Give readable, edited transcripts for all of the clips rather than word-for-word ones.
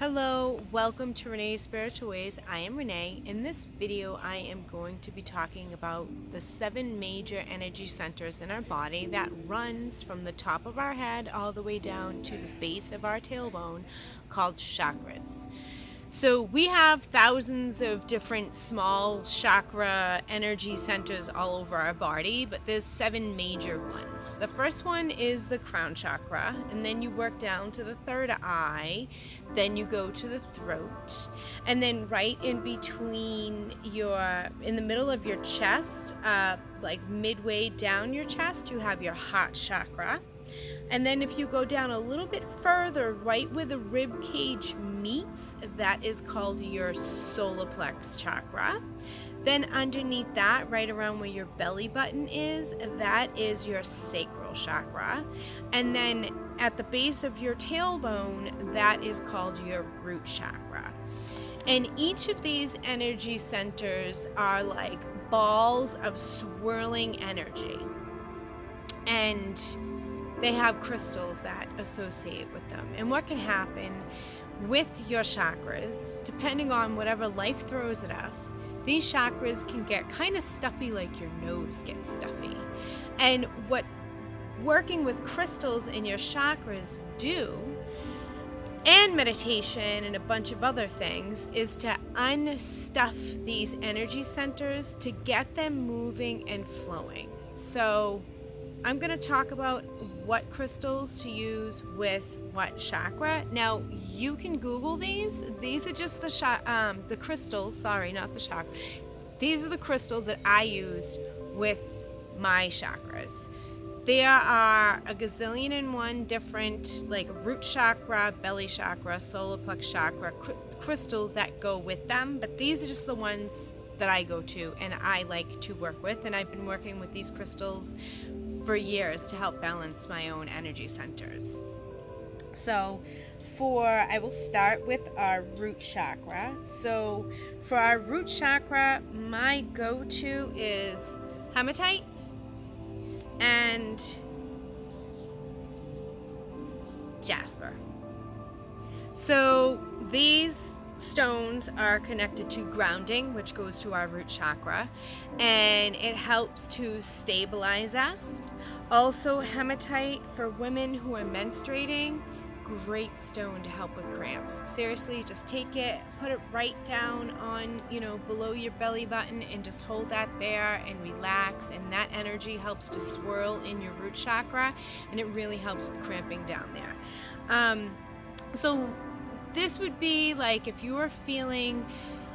Hello, welcome to Renee's Spiritual Ways. I am Renee. In this video, I am going to be talking about the 7 major energy centers in our body that runs from the top of our head all the way down to the base of our tailbone, called chakras. So we have thousands of different small chakra energy centers all over our body, but there's 7 major ones. The first one is the crown chakra, and then you work down to the third eye, then you go to the throat, and then right in between in the middle of your chest, like midway down your chest, you have your heart chakra. And then if you go down a little bit further, right where the rib cage meets, that is called your solar plexus chakra. Then underneath that, right around where your belly button is, that is your sacral chakra. And then at the base of your tailbone, that is called your root chakra. And each of these energy centers are like balls of swirling energy. And they have crystals that associate with them. And what can happen with your chakras, depending on whatever life throws at us, these chakras can get kind of stuffy, like your nose gets stuffy. And what working with crystals in your chakras do, and meditation and a bunch of other things, is to unstuff these energy centers to get them moving and flowing. So I'm going to talk about what crystals to use with what chakra. Now, you can Google these. These are just the crystals, sorry, not the chakra. These are the crystals that I use with my chakras. There are a gazillion and one different, like root chakra, belly chakra, solar plexus chakra, crystals that go with them, but these are just the ones that I go to and I like to work with, and I've been working with these crystals for years to help balance my own energy centers. So I will start with our root chakra. So for our root chakra, my go-to is hematite and jasper. So these stones are connected to grounding, which goes to our root chakra, and it helps to stabilize us. Also, hematite for women who are menstruating, great stone to help with cramps. Seriously, just take it, put it right down on, below your belly button, and just hold that there and relax, and that energy helps to swirl in your root chakra, and it really helps with cramping down there. So this would be like if you are feeling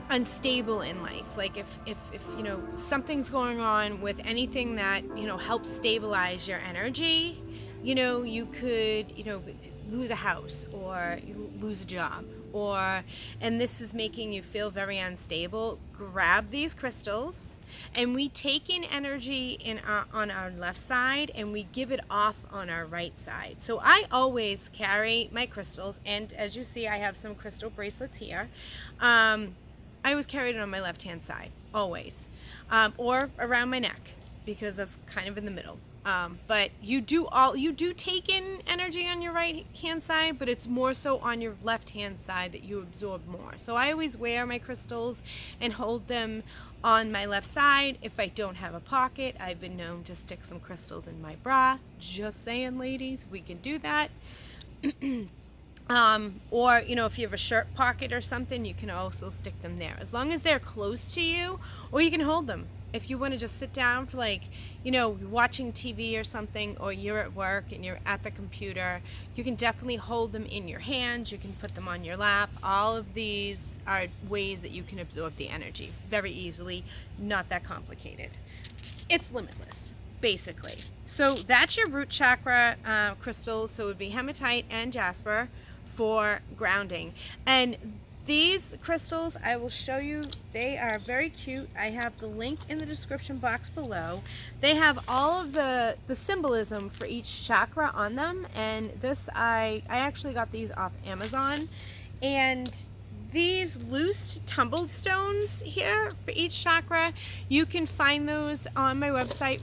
unstable in life, like if something's going on with anything that helps stabilize your energy. You could lose a house, or you lose a job, and this is making you feel very unstable. Grab these crystals, and we take in energy on our left side, and we give it off on our right side. So I always carry my crystals, and as you see, I have some crystal bracelets here. I always carry it on my left hand side, always, or around my neck, because that's kind of in the middle. But you do take in energy on your right hand side, but it's more so on your left hand side that you absorb more. So I always wear my crystals and hold them on my left side. If I don't have a pocket, I've been known to stick some crystals in my bra. Just saying, ladies, we can do that. Or if you have a shirt pocket or something, you can also stick them there, as long as they're close to you, or you can hold them. If you want to just sit down for watching TV or something, or you're at work and you're at the computer, you can definitely hold them in your hands. You can put them on your lap. All of these are ways that you can absorb the energy very easily. Not that complicated. It's limitless, basically. So that's your root chakra crystals. So it would be hematite and jasper for grounding. And these crystals, I will show you, they are very cute. I have the link in the description box below. They have all of the symbolism for each chakra on them, and this, I actually got these off Amazon. And these loose tumbled stones here for each chakra, you can find those on my website,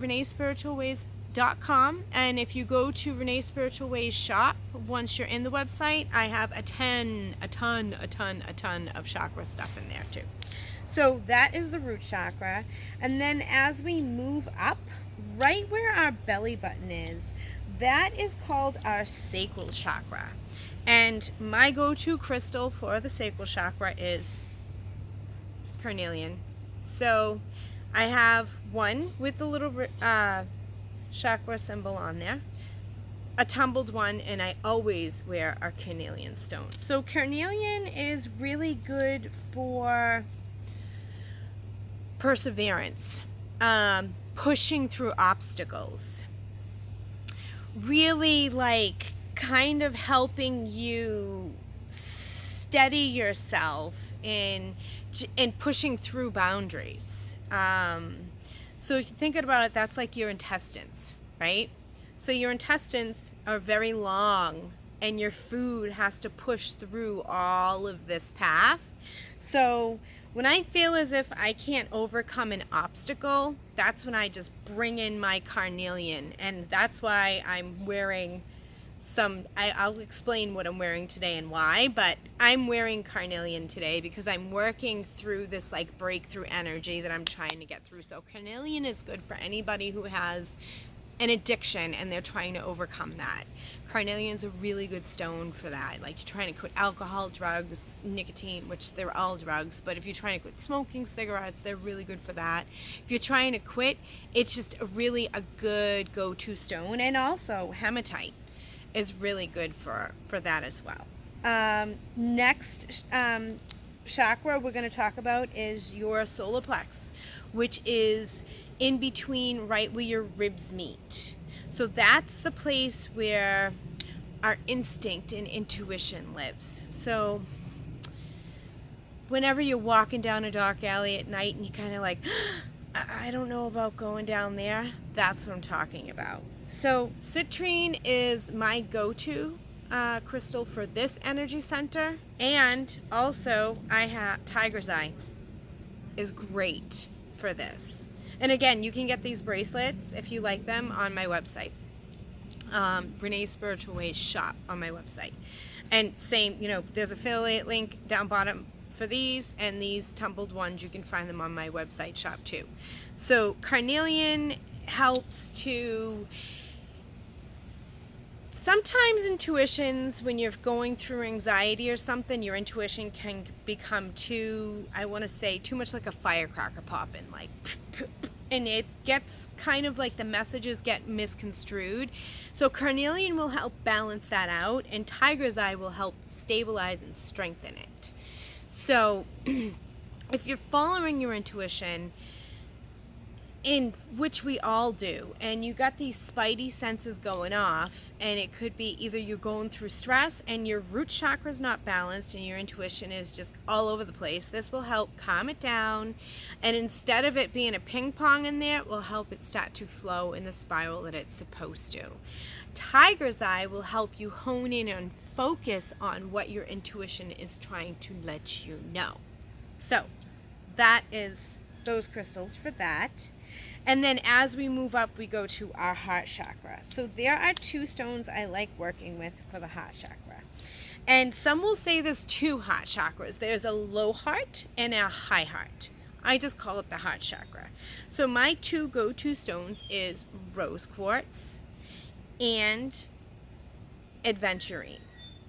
reneespiritualways.com, and if you go to Renee Spiritual Ways shop, once you're in the website, I have a ton of chakra stuff in there too. So that is the root chakra. And then as we move up, right where our belly button is, that is called our sacral chakra. And my go-to crystal for the sacral chakra is carnelian. So I have one with the little chakra symbol on there, a tumbled one, and I always wear our carnelian stone. So carnelian is really good for perseverance, pushing through obstacles, really like kind of helping you steady yourself in pushing through boundaries. So if you're thinking about it, that's like your intestines, right? So your intestines are very long and your food has to push through all of this path. So when I feel as if I can't overcome an obstacle, that's when I just bring in my carnelian, and that's why I'm wearing I'll explain what I'm wearing today and why, but I'm wearing carnelian today because I'm working through this like breakthrough energy that I'm trying to get through. So carnelian is good for anybody who has an addiction and they're trying to overcome that. Carnelian's a really good stone for that. Like you're trying to quit alcohol, drugs, nicotine, which they're all drugs, but if you're trying to quit smoking cigarettes, they're really good for that. If you're trying to quit, it's just really a good go-to stone. And also hematite is really good for that as well. Next chakra we're going to talk about is your solar plex, which is in between right where your ribs meet. So that's the place where our instinct and intuition lives. So whenever you're walking down a dark alley at night and you kind of like, I don't know about going down there, that's what I'm talking about. So citrine is my go-to crystal for this energy center, and also I have tiger's eye is great for this. And again, you can get these bracelets if you like them on my website, Renee Spiritual Ways shop on my website. And same, there's an affiliate link down bottom for these, and these tumbled ones, you can find them on my website shop too. So carnelian helps to, sometimes intuitions, when you're going through anxiety or something, your intuition can become too much like a firecracker popping, like, and it gets kind of like the messages get misconstrued. So carnelian will help balance that out, and tiger's eye will help stabilize and strengthen it. So if you're following your intuition, in which we all do, and you got these spidey senses going off, and it could be either you're going through stress and your root chakra is not balanced and your intuition is just all over the place, this will help calm it down, and instead of it being a ping pong in there, it will help it start to flow in the spiral that it's supposed to. Tiger's eye will help you hone in and focus on what your intuition is trying to let you know. So that is those crystals for that. And then as we move up, we go to our heart chakra. So there are two stones I like working with for the heart chakra. And some will say there's two heart chakras. There's a low heart and a high heart. I just call it the heart chakra. So my two go-to stones is rose quartz and adventurine.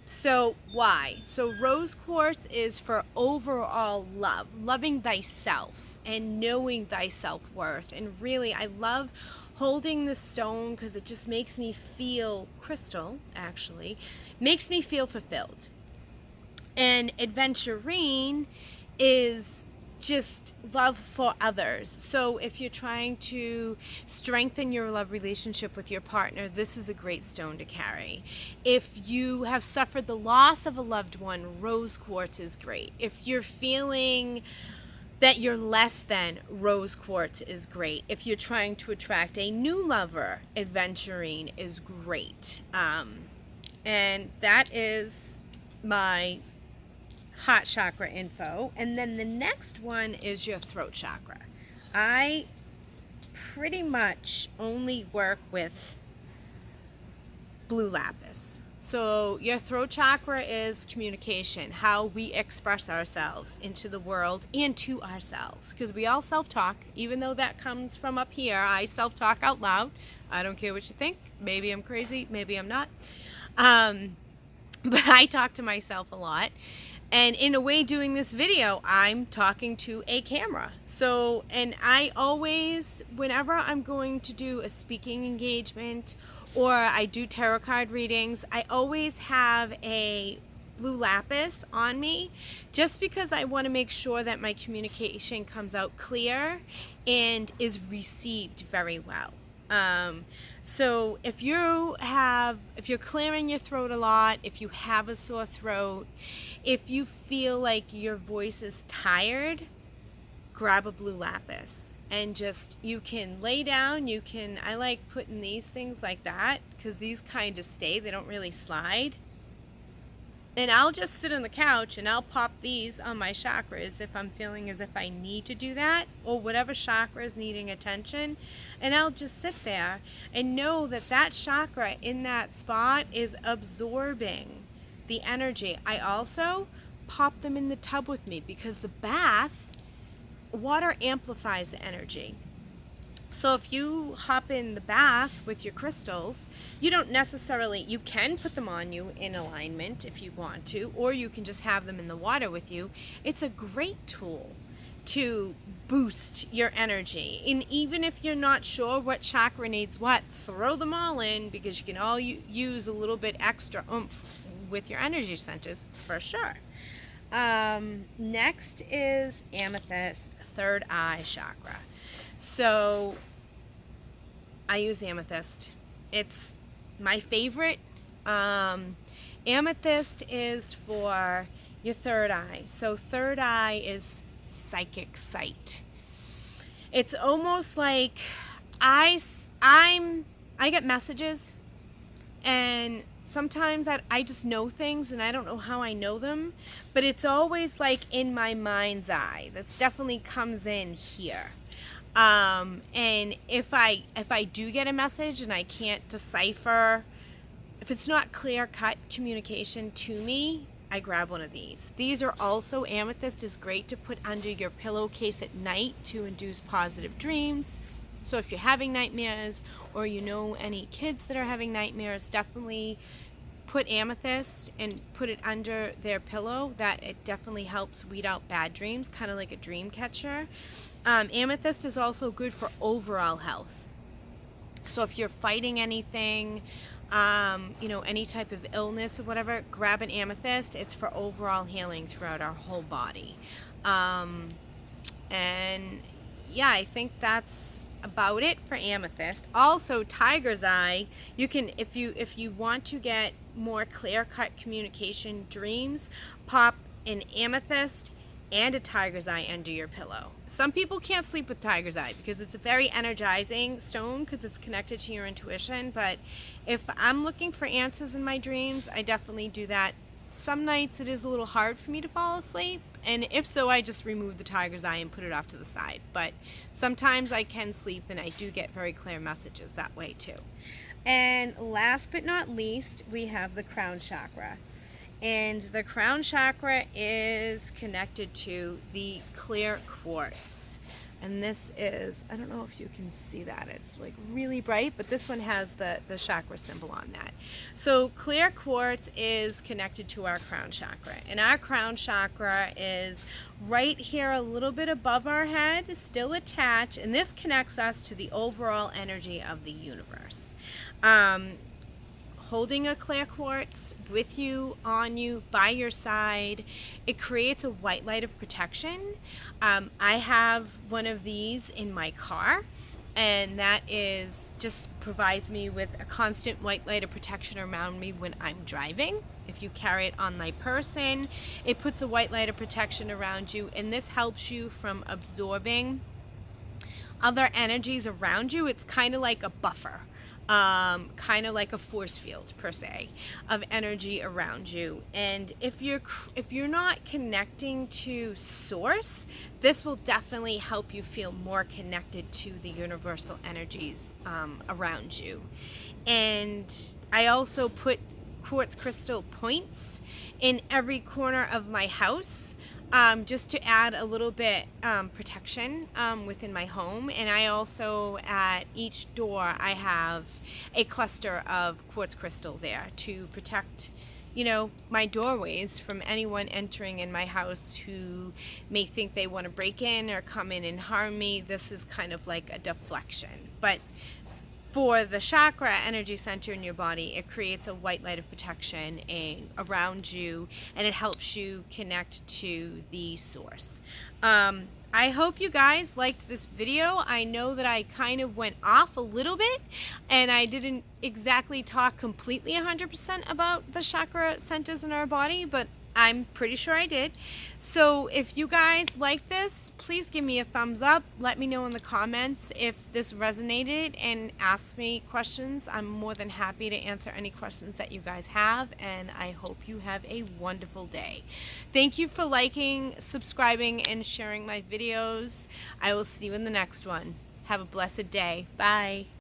So why? So rose quartz is for overall love, loving thyself and knowing thy self-worth. And really, I love holding the stone because it just makes me feel, crystal actually, makes me feel fulfilled. And adventurine is just love for others. So if you're trying to strengthen your love relationship with your partner, this is a great stone to carry. If you have suffered the loss of a loved one, rose quartz is great. If you're feeling that you're less than, rose quartz is great. If you're trying to attract a new lover, adventurine is great. And that is my heart chakra info. And then the next one is your throat chakra. I pretty much only work with blue lapis. So your throat chakra is communication, how we express ourselves into the world and to ourselves, because we all self-talk. Even though that comes from up here, I self-talk out loud. I don't care what you think. Maybe I'm crazy, maybe I'm not. But I talk to myself a lot. And in a way, doing this video, I'm talking to a camera. So, and I always, whenever I'm going to do a speaking engagement or I do tarot card readings, I always have a blue lapis on me, just because I want to make sure that my communication comes out clear and is received very well. So if you're clearing your throat a lot, if you have a sore throat, if you feel like your voice is tired, grab a blue lapis and just, you can lay down, I like putting these things like that because these kind of stay, they don't really slide. And I'll just sit on the couch and I'll pop these on my chakras if I'm feeling as if I need to do that, or whatever chakra is needing attention. And I'll just sit there and know that that chakra in that spot is absorbing the energy. I also pop them in the tub with me because the bath, water amplifies the energy. So if you hop in the bath with your crystals, you don't necessarily, you can put them on you in alignment if you want to, or you can just have them in the water with you. It's a great tool to boost your energy. And even if you're not sure what chakra needs what, throw them all in, because you can all use a little bit extra oomph with your energy centers for sure. Next is amethyst, third eye chakra. So I use amethyst. It's my favorite. Amethyst is for your third eye. So third eye is psychic sight. It's almost like I get messages, and sometimes I just know things and I don't know how I know them, but it's always like in my mind's eye. That's definitely comes in here. And if I do get a message and I can't decipher, if it's not clear-cut communication to me, I grab one of these. These are also, amethyst is great to put under your pillowcase at night to induce positive dreams. So if you're having nightmares, or you know any kids that are having nightmares, definitely put amethyst and put it under their pillow. That it definitely helps weed out bad dreams, kind of like a dream catcher. Amethyst is also good for overall health. So if you're fighting anything, any type of illness or whatever, grab an amethyst. It's for overall healing throughout our whole body. And yeah, I think that's about it for amethyst. Also, tiger's eye, you can, if you want to get more clear-cut communication dreams, pop an amethyst and a tiger's eye under your pillow. Some people can't sleep with tiger's eye because it's a very energizing stone because it's connected to your intuition, but if I'm looking for answers in my dreams, I definitely do that. Some nights it is a little hard for me to fall asleep, and if so, I just remove the tiger's eye and put it off to the side. But sometimes I can sleep and I do get very clear messages that way too. And last but not least, we have the crown chakra. And the crown chakra is connected to the clear quartz. And this is, I don't know if you can see that, it's like really bright, but this one has the chakra symbol on that. So clear quartz is connected to our crown chakra. And our crown chakra is right here a little bit above our head, still attached, and this connects us to the overall energy of the universe. Holding a clear quartz with you, on you, by your side, it creates a white light of protection. I have one of these in my car, and that is just provides me with a constant white light of protection around me when I'm driving. If you carry it on my person, it puts a white light of protection around you, and this helps you from absorbing other energies around you. It's kind of like a buffer. kind of like a force field per se of energy around you. And if you're not connecting to source, this will definitely help you feel more connected to the universal energies around you. And I also put quartz crystal points in every corner of my house, just to add a little bit protection within my home. And I also, at each door, I have a cluster of quartz crystal there to protect, you know, my doorways from anyone entering in my house who may think they want to break in or come in and harm me. This is kind of like a deflection. But for the chakra energy center in your body, it creates a white light of protection around you, and it helps you connect to the source. I hope you guys liked this video. I know that I kind of went off a little bit, and I didn't exactly talk completely 100% about the chakra centers in our body, but I'm pretty sure I did. So if you guys like this, please give me a thumbs up. Let me know in the comments if this resonated, and ask me questions. I'm more than happy to answer any questions that you guys have, and I hope you have a wonderful day. Thank you for liking, subscribing, and sharing my videos. I will see you in the next one. Have a blessed day. Bye.